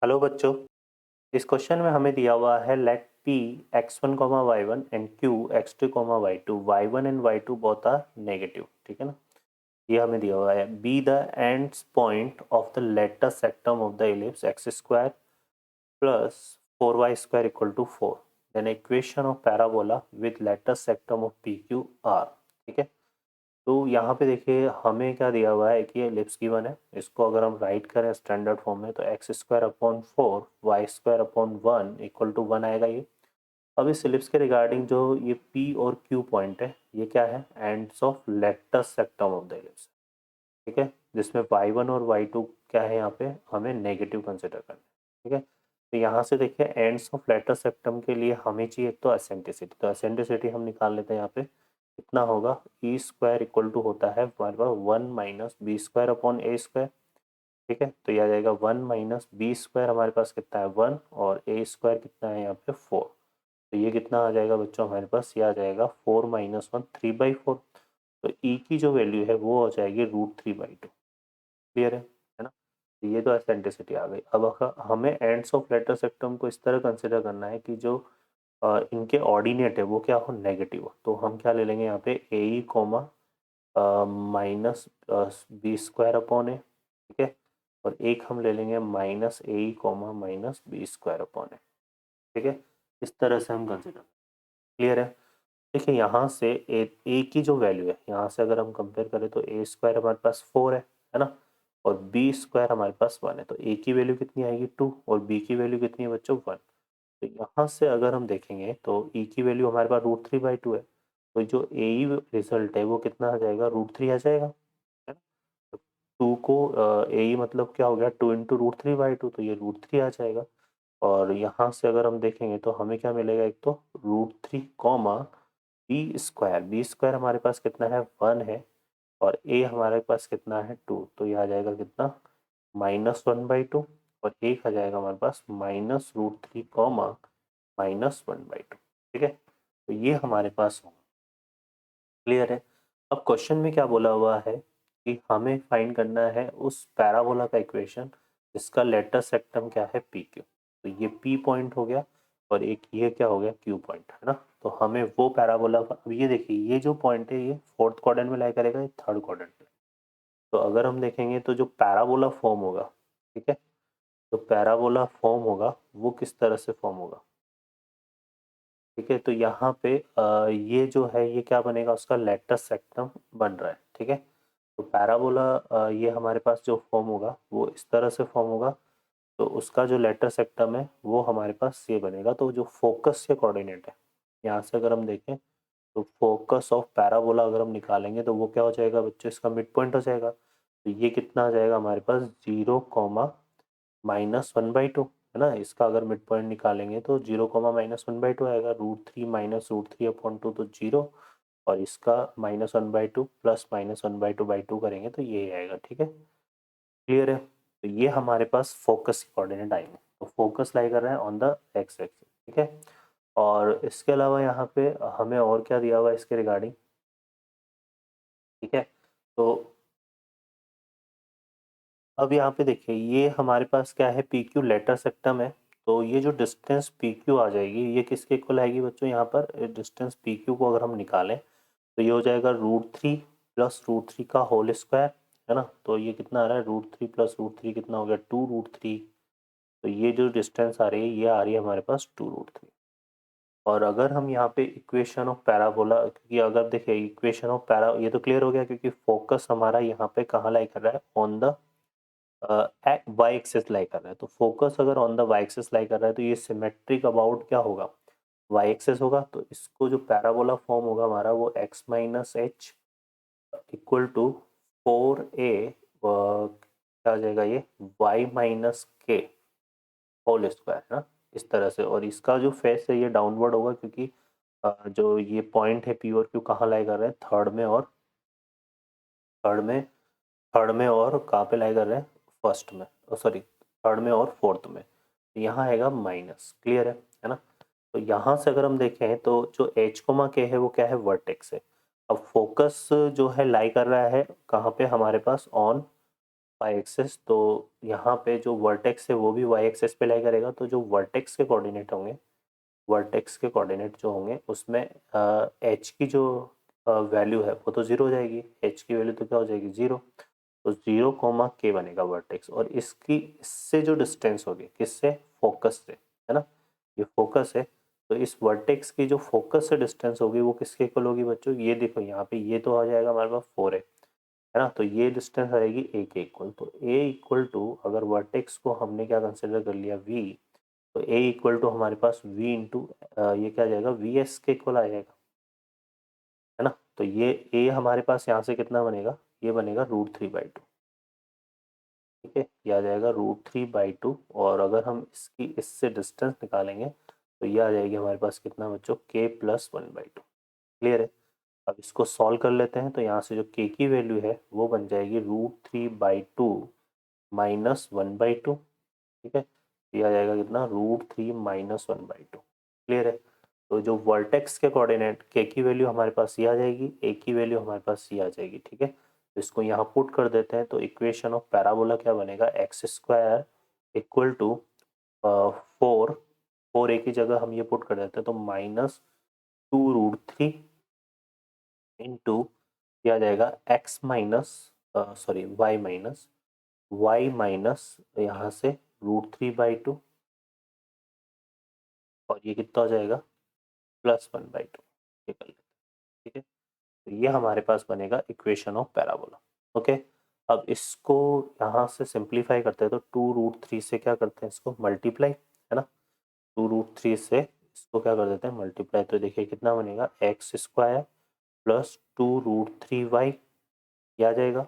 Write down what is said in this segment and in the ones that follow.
Hello बच्चों। इस question में हमें दिया हुआ है let p x1 comma y1 and q x2 comma y2 y1 and y2 both are negative. ठीक है ना। ये हमें दिया हुआ है be the ends point of the latus rectum of the ellipse x square plus 4y square equal to 4 then equation of parabola with latus rectum of P Q are. ठीक है। तो यहाँ पे देखिए हमें क्या दिया हुआ है कि ये एलिप्स गिवन है। इसको अगर हम राइट करें स्टैंडर्ड फॉर्म में तो x square upon 4 y square upon 1 equal to 1 आएगा ये। अब इस एलिप्स के रिगार्डिंग जो ये पी और क्यू पॉइंट है ये क्या है, ends of latus rectum of the ellipse. ठीक है, जिसमें y1 और y2 क्या है, यहाँ पे हमें नेगेटिव कंसिडर करना है। ठीक है, तो यहाँ से देखिए एंड्स ऑफ लेटर सेक्टम के लिए हमें चाहिए एक तो एसेंट्रिसिटी, तो एसेंट्रिसिटी हम निकाल लेते हैं। यहाँ पे कितना होगा, ई स्क्वायर इक्वल टू होता है हमारे पास 1 माइनस बी स्क्वायर अपॉन ए स्क्वायर। ठीक है, तो यह आ जाएगा 1 माइनस बी स्क्वायर हमारे पास कितना है 1 और ए स्क्वायर कितना है यहाँ पे 4। तो ये कितना आ जाएगा बच्चों हमारे पास, ये आ जाएगा 4 माइनस 1 3/4। तो ई की जो वैल्यू है वो हो जाएगी √3/2। क्लियर है ना। तो ये तो एसेंट्रिसिटी आ गई। अब हमें एंड्स ऑफ लेटर सेक्टम को इस तरह कंसिडर करना है कि जो इनके ऑर्डिनेट है वो क्या हो, नेगेटिव हो। तो हम क्या ले लेंगे यहाँ पे a e comma minus b square upon a. ठीक है, और एक हम ले लेंगे minus a e comma minus b square upon a. ठीक है, इस तरह से हम कंसिडर। क्लियर है। देखिए यहाँ से ए की जो वैल्यू है, यहाँ से अगर हम कंपेयर करें तो ए स्क्वायर हमारे पास 4 है ना, और बी स्क्वायर हमारे पास 1 है। तो ए की वैल्यू कितनी आएगी 2 और बी की वैल्यू कितनी है बच्चों 1। तो यहाँ से अगर हम देखेंगे तो ई की वैल्यू हमारे पास √3/2 है। तो जो ए ई रिजल्ट है वो कितना आ जाएगा, √3 आ जाएगा, है ना। तो 2 को ए ई मतलब क्या हो गया 2 इंटू √3/2, तो ये √3 आ जाएगा। और यहाँ से अगर हम देखेंगे तो हमें क्या मिलेगा, एक तो √3 कॉमा बी स्क्वायर हमारे पास कितना है 1 है, और ए हमारे पास कितना है 2। तो ये आ जाएगा कितना, -1/2, और एक आ जाएगा हमारे पास -√3 कॉमा -1/2। ठीक है, तो ये हमारे पास होगा। क्लियर है। अब क्वेश्चन में क्या बोला हुआ है कि हमें फाइंड करना है उस पैराबोला का इक्वेशन जिसका लेटर सेक्टम क्या है पी क्यू। तो ये पी पॉइंट हो गया और एक ये क्या हो गया क्यू पॉइंट, है ना। तो हमें वो पैराबोला, अब ये देखिए ये जो पॉइंट है ये फोर्थ क्वाड्रेंट में लाई करेगा, ये थर्ड क्वाड्रेंट में। तो अगर हम देखेंगे तो जो पैराबोला फॉर्म होगा, ठीक है, तो पैराबोला फॉर्म होगा वो किस तरह से फॉर्म होगा। ठीक है, तो यहाँ पे ये जो है ये क्या बनेगा, उसका लेटर सेक्टम बन रहा है। ठीक है, तो पैराबोला ये हमारे पास जो फॉर्म होगा वो इस तरह से फॉर्म होगा। तो उसका जो लेटर सेक्टम है वो हमारे पास ये बनेगा। तो जो फोकस के कोऑर्डिनेट है, यहाँ से अगर हम देखें तो फोकस ऑफ पैराबोला अगर हम निकालेंगे तो वो क्या हो जाएगा बच्चों, इसका मिड पॉइंट हो जाएगा। तो ये कितना आ जाएगा हमारे पास 0 कॉमा -1/2, है ना। इसका अगर मिड पॉइंट निकालेंगे तो 0 कॉमा -1/2 आएगा, √3 माइनस √3/2 तो 0, और इसका -1/2 प्लस -1/2/2 करेंगे तो ये आएगा। ठीक है, क्लियर है। तो ये हमारे पास फोकस कोऑर्डिनेट आएंगे। तो फोकस लाई कर रहे हैं ऑन द एक्स एक्सिस। ठीक है, और इसके अलावा यहाँ पे हमें और क्या दिया हुआ है इसके रिगार्डिंग। ठीक है, तो अब यहाँ पे देखिए ये हमारे पास क्या है, पी क्यू लेटर सेक्टम है। तो ये जो डिस्टेंस पी क्यू आ जाएगी ये किसके इक्वल आएगी बच्चों, यहाँ पर डिस्टेंस पी क्यू को अगर हम निकालें तो ये हो जाएगा √3 प्लस √3 का होल स्क्वायर, है ना। तो ये कितना आ रहा है, √3 प्लस √3 कितना हो गया 2√3। तो ये जो डिस्टेंस आ रही है ये आ रही है हमारे पास 2√3। और अगर हम यहाँ पे इक्वेशन ऑफ पैराबोला, क्योंकि अगर देखिए इक्वेशन ऑफ पैरा, ये तो क्लियर हो गया क्योंकि फोकस हमारा यहाँ पे कहाँ लाई कर रहा है, on the y axis lie कर रहा है। तो फोकस अगर on the y axis lie कर रहा है तो ये सिमेट्रिक अबाउट क्या होगा, वाई एक्सिस होगा। तो इसको जो पैराबोला फॉर्म होगा हमारा वो x minus h equal to 4a क्या आ जाएगा ये y minus k whole square, है ना, इस तरह से। और इसका जो फेस है ये डाउनवर्ड होगा क्योंकि जो ये पॉइंट है पी और क्यू कहाँ लाई कर रहे हैं, थर्ड में थर्ड में और कहाँ पे लाई कर रहे हैं, फर्स्ट में, सॉरी थर्ड में और फोर्थ में। तो यहाँ आएगा माइनस। क्लियर है ना। तो यहाँ से अगर हम देखें तो जो एच कोमा के है वो क्या है, वर्टेक्स है। अब फोकस जो है लाई कर रहा है कहाँ पे हमारे पास, ऑन वाई एक्सेस, तो यहाँ पे जो वर्टेक्स है वो भी वाई एक्सेस पे लाई करेगा, तो जो वर्टेक्स के कोऑर्डिनेट होंगे, वर्टेक्स के कोऑर्डिनेट जो होंगे उसमें एच की जो वैल्यू है वो तो जीरो हो जाएगी, एच की वैल्यू तो क्या हो जाएगी, जीरो। तो जीरो कोमा के बनेगा वर्टेक्स, और इसकी इससे जो डिस्टेंस होगी किससे, फोकस से, है ना, ये फोकस है, तो इस वर्टेक्स की जो फोकस से डिस्टेंस होगी वो किसके इक्वल होगी बच्चों, ये देखो यहाँ पे ये तो आ जाएगा हमारे पास 4 है ना, तो ये डिस्टेंस आएगी ए के इक्वल, तो ए इक्वल टू, अगर वर्टेक्स को हमने क्या कंसिडर कर लिया वी, तो ए इक्वल टू हमारे पास वी इंटू ये क्या आ जाएगा, वी एस के इक्वल आ जाएगा, है ना, तो ये ए हमारे पास यहाँ से कितना बनेगा, ये बनेगा √3/2, ठीक है, ये आ जाएगा √3/2, और अगर हम इसकी इससे डिस्टेंस निकालेंगे तो ये आ जाएगी हमारे पास कितना बच्चों, k+1/2, क्लियर है। अब इसको सॉल्व कर लेते हैं, तो यहाँ से जो k की वैल्यू है वो बन जाएगी √3/2 -1/2, ठीक है, ये आ जाएगा कितना, √3 -1/2, क्लियर है। तो जो वर्टेक्स के कोऑर्डिनेट के की वैल्यू हमारे पास ये आ जाएगी, ए की वैल्यू हमारे पास ये आ जाएगी, ठीक है, तो इसको यहाँ पुट कर देते हैं, तो इक्वेशन ऑफ पैराबोला क्या बनेगा, x² इक्वल टू 4, 4 ए की जगह हम ये पुट कर देते हैं, तो -2√3 इंटू ये आ जाएगा x minus sorry y minus यहाँ से √3/2, और ये कितना हो जाएगा, +1/2, ये कर लेते हैं, ठीक है, तो ये हमारे पास बनेगा इक्वेशन ऑफ पैराबोला। ओके, अब इसको यहाँ से सिंप्लीफाई करते हैं, तो 2√3 से क्या करते हैं, इसको मल्टीप्लाई, है ना, 2√3 से इसको क्या कर देते हैं, मल्टीप्लाई, तो देखिए कितना बनेगा, x² प्लस 2√3y, ये आ जाएगा,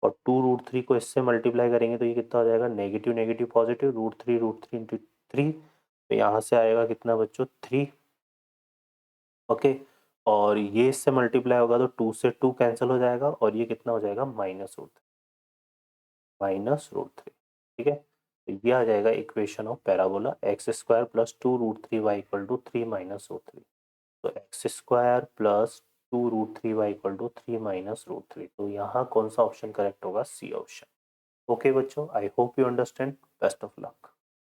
और 2√3 को इससे मल्टीप्लाई करेंगे तो ये कितना हो जाएगा, नेगेटिव नेगेटिव पॉजिटिव, √3 इंटू 3, तो यहाँ से आएगा कितना बच्चों, 3, ओके, और ये इससे मल्टीप्लाई होगा तो 2 से 2 कैंसिल हो जाएगा, और ये कितना हो जाएगा, -√3, ठीक है, तो ये आ जाएगा equation of parabola, x² plus 2√3y equal to 3 -√3, तो x² plus 2√3y equal to 3 -√3, तो यहाँ कौन सा ऑप्शन करेक्ट होगा, सी ऑप्शन। ओके बच्चों, I hope you understand, best of luck.